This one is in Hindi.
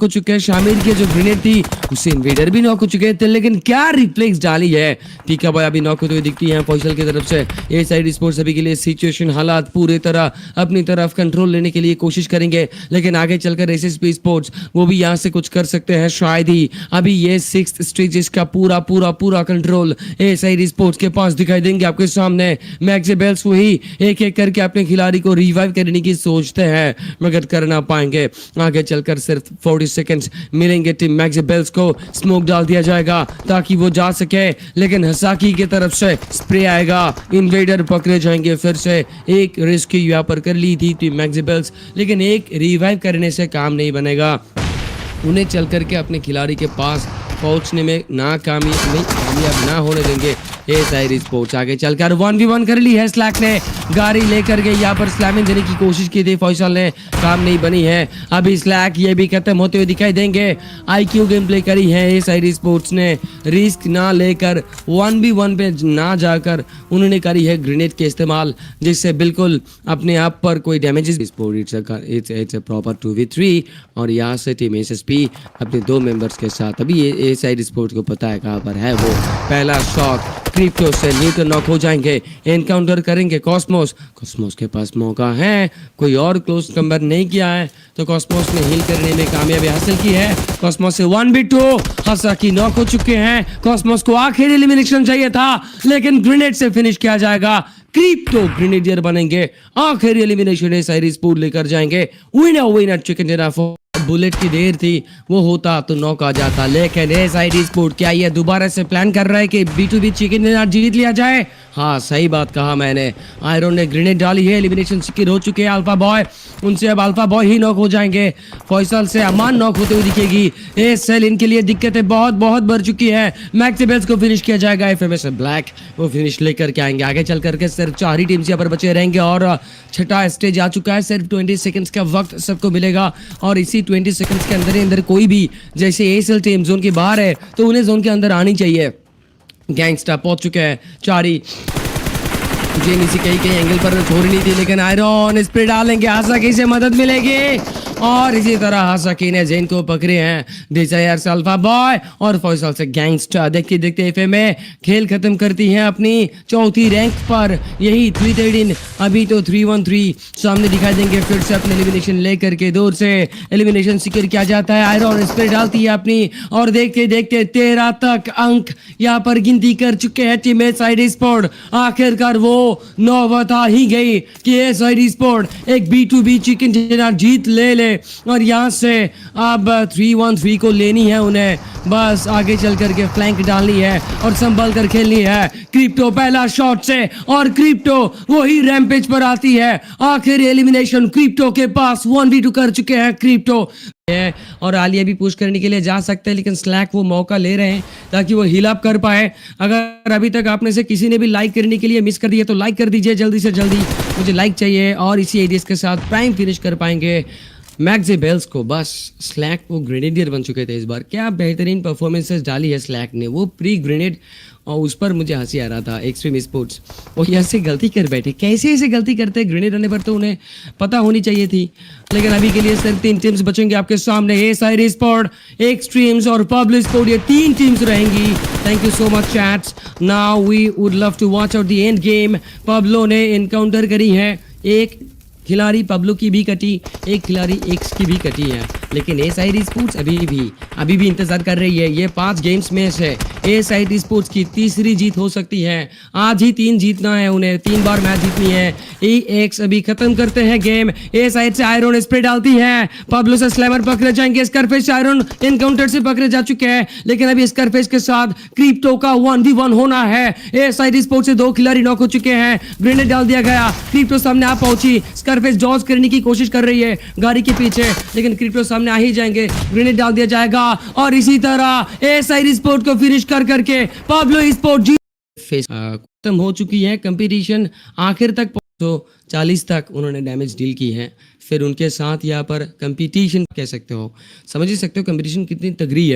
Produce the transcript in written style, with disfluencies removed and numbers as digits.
हो चुके हैं। शामिर की जो ग्रेनेड थी उससे इन्वेडर भी नॉक हो चुके थे, लेकिन क्या रिफ्लेक्स डाली है। टीका भाई अभी नॉक होते हुए दिखती है फौसल की तरफ से। ए साइड स्पोर्ट्स अभी के लिए सिचुएशन हालात पूरी तरह अपनी तरफ कंट्रोल लेने के लिए कोशिश करेंगे, लेकिन आगे चलकर एसएसपी स्पोर्ट्स वो भी यहाँ से कुछ कर सकते हैं शायद ही। अभी ये 6th स्टेजेस का पूरा पूरा पूरा कंट्रोल ए साइड स्पोर्ट्स के पास दिखाई देंगे आपके सामने। मैक्सिबेल्स वही एक एक करके अपने खिलाड़ी को रिवाइव करने की सोचते हैं, मगर कर ना पाएंगे। आगे चलकर सिर्फ 40 सेकंड्स मिलेंगे टीम मैक्सिबेल्स को। स्मोक डाल दिया जाएगा ताकि वो जा सके, लेकिन हसाकी की तरफ से स्प्रे आएगा, इन्वेडर पकड़े जाएंगे। फिर से एक रिस्क यहाँ पर कर ली थी टीम मैक्सिबेल्स, लेकिन एक रिवाइव करने से काम नहीं बनेगा। उन्हें चल करके अपने खिलाड़ी के पास पहुंचने में कामयाब ना होने देंगे ए साइड स्पोर्ट्स। आगे चलकर 1v1 कर ली है स्लैक ने, गाड़ी लेकर के यहाँ पर स्लैमिंग देने की कोशिश की थी फौसल ने, काम नहीं बनी है। अभी स्लैक ये भी खत्म होते हुए दिखाई देंगे। आईक्यू गेम प्ले करी है ए साइड स्पोर्ट्स ने, रिस्क ना लेकर 1v1 पे ना जाकर उन्होंने करी है ग्रेनेड के इस्तेमाल, जिससे बिल्कुल अपने आप पर कोई damages. It's a proper 2v3 और यहाँ से टीम एसएसपी अपने 2 मेंबर्स के साथ। अभी ए साइड स्पोर्ट्स को पता है कहाँ पर है वो। पहला शॉट क्रिप्टो से न्यूटन नॉक हो जाएंगे, एनकाउंटर करेंगे कॉस्मोस के पास मौका है, कोई और क्लोज नंबर नहीं किया है तो कॉस्मोस ने हील करने में कामयाबी हासिल की है। कॉस्मोस से 1v2 हसाकी नॉक हो चुके हैं। कॉस्मोस को आखिर एलिमिनेशन चाहिए था, लेकिन ग्रेनेड से फिनिश किया जाएगा। क्रिप्टो ग्रेनेडियर बनेंगे, आखिर एलिमिनेशन है साइड स्पोर्ट लेकर जाएंगे। Winner chicken dinner. बुलेट की देर थी, वो होता तो नॉक आ जाता, लेकिन ए साइड स्पोर्ट क्या ये दोबारा से प्लान कर रहा है कि B2B चिकन डिनर जीत लिया जाए। हाँ सही बात कहा मैंने। आयरन ने ग्रेनेड डाली है, एलिमिनेशन सिक्योर हो चुके हैं अल्फा बॉय, उनसे अब अल्फा बॉय ही नॉक हो जाएंगे। फौसल से अमान नॉक होते हुए दिखेगी। ए सेल इनके लिए दिक्कतें बहुत बहुत बढ़ चुकी है। मैक्सिबेल्स को फिनिश किया जाएगा, एफएमएस ब्लैक वो फिनिश लेकर के आएंगे। आगे चल करके सिर्फ 4 ही टीम्स यहाँ पर बचे रहेंगे और 6ठा स्टेज आ चुका है। सिर्फ 20 सेकंड्स का वक्त सबको मिलेगा और इसी 20 सेकंड्स के अंदर ही अंदर कोई भी जैसे एसएल टीम जोन के बाहर है तो उन्हें जोन के अंदर आनी चाहिए। गैंगस्टर पहुंच चुके हैं, चारी जेन इसी कहीं एंगल पर छोड़नी थी, लेकिन आयरन स्प्रे डालेंगे, हासाकी से मदद मिलेगी और इसी तरह हासाकी ने जेन को पकड़े हैं। डिजायर से अल्फा बॉय और फौसल से गैंगस्टर। देखते देखते एफए में खेल खत्म करती हैं अपनी 4थी रैंक पर। यही 313 अभी तो 313 सामने दिखाई देंगे। फिर से अपने एलिमिनेशन लेकर के दूर से एलिमिनेशन सिक्योर किया जाता है। आयरन स्प्रे डालती है अपनी और देखते देखते 13 तक अंक यहाँ पर गिनती कर चुके हैं टीम साइड स्पोर्ट। आखिरकार वो नौबत आ ही गई कि ए साइड स्पोर्ट एक B2B चिकन डिनर जीत ले और यहाँ से अब 313 को लेनी है उन्हें। बस आगे चल करके फ्लैंक डालनी है और संभल कर खेलनी है। क्रिप्टो पहला शॉट से और क्रिप्टो वही रैम्पेज पर आती है। आखिर एलिमिनेशन क्रिप्टो के पास 1v2 कर चुके हैं क्रिप्टो और आलिया भी पुश करने के लिए जा सकते हैं, लेकिन स्लैक वो मौका ले रहे हैं ताकि वो हील अप कर पाए। अगर अभी तक आपने से किसी ने भी लाइक करने के लिए मिस कर दिया तो लाइक कर दीजिए जल्दी से जल्दी, मुझे लाइक चाहिए। और इसी एडीएस के साथ प्राइम फिनिश कर पाएंगे मैक्सिबेल्स को। बस स्लैक वो ग्रेनेडियर बन चुके थे इस बार। क्या बेहतरीन परफॉर्मेंसेस डाली है स्लैक ने, वो प्री ग्रेनेड और उस पर मुझे हंसी आ रहा था। एक्सट्रीम स्पोर्ट्स वो ऐसे गलती कर बैठे, कैसे ऐसे गलती करते हैं। ग्रेनेड आने पर तो उन्हें पता होनी चाहिए थी, लेकिन अभी के लिए सिर्फ 3 टीम्स बचेंगे आपके सामने। ए साइड स्पोर्ट, एक्सट्रीम्स और पब्लिक स्पोर्ट, ये 3 टीम्स रहेंगी। Thank you so much chats. Now we would love to watch out the end game. Pablo ने इनकाउंटर करी है, एक खिलाड़ी पब्लो की भी कटी, एक खिलाड़ी एक्स की भी कटी है, लेकिन ए साइड स्पोर्ट्स अभी भी इंतजार कर रही है। ये 5 गेम्स में से ए साइड स्पोर्ट्स की तीसरी जीत हो सकती है। आज ही 3 जीतना है उन्हें, 3 बार मैच जीतनी है। ए एक्स अभी खत्म करते हैं गेम। ए साइड से आयरन स्प्रे डालती है, पब्लो से स्लैमर पकड़े जाएंगे। स्कारफेस से आयरन इनकाउंटर से पकड़े जा चुके हैं, लेकिन अभी स्कारफेस के साथ क्रिप्टो का 1v1 होना है। ए साइड स्पोर्ट्स से 2 खिलाड़ी नॉक हो चुके हैं। ग्रेनेड डाल दिया गया, क्रिप्टो सामने आ पहुंची। स्कारफेस डॉज करने की कोशिश कर रही है गाड़ी के पीछे, लेकिन क्रिप्टो सामने आ ही जाएंगे। ग्रेनेड डाल दिया जाएगा और इसी तरह ए साइड स्पोर्ट को फिनिश कर करके पब्लो स्पोर्ट जीत खत्म हो चुकी है। कंपटीशन आखिर तक तो 40 तक उन्होंने डैमेज डील की है। फिर उनके साथ यहाँ पर कंपटीशन कह सकते हो, समझ ही सकते हो कंपटीशन कितनी तगड़ी है।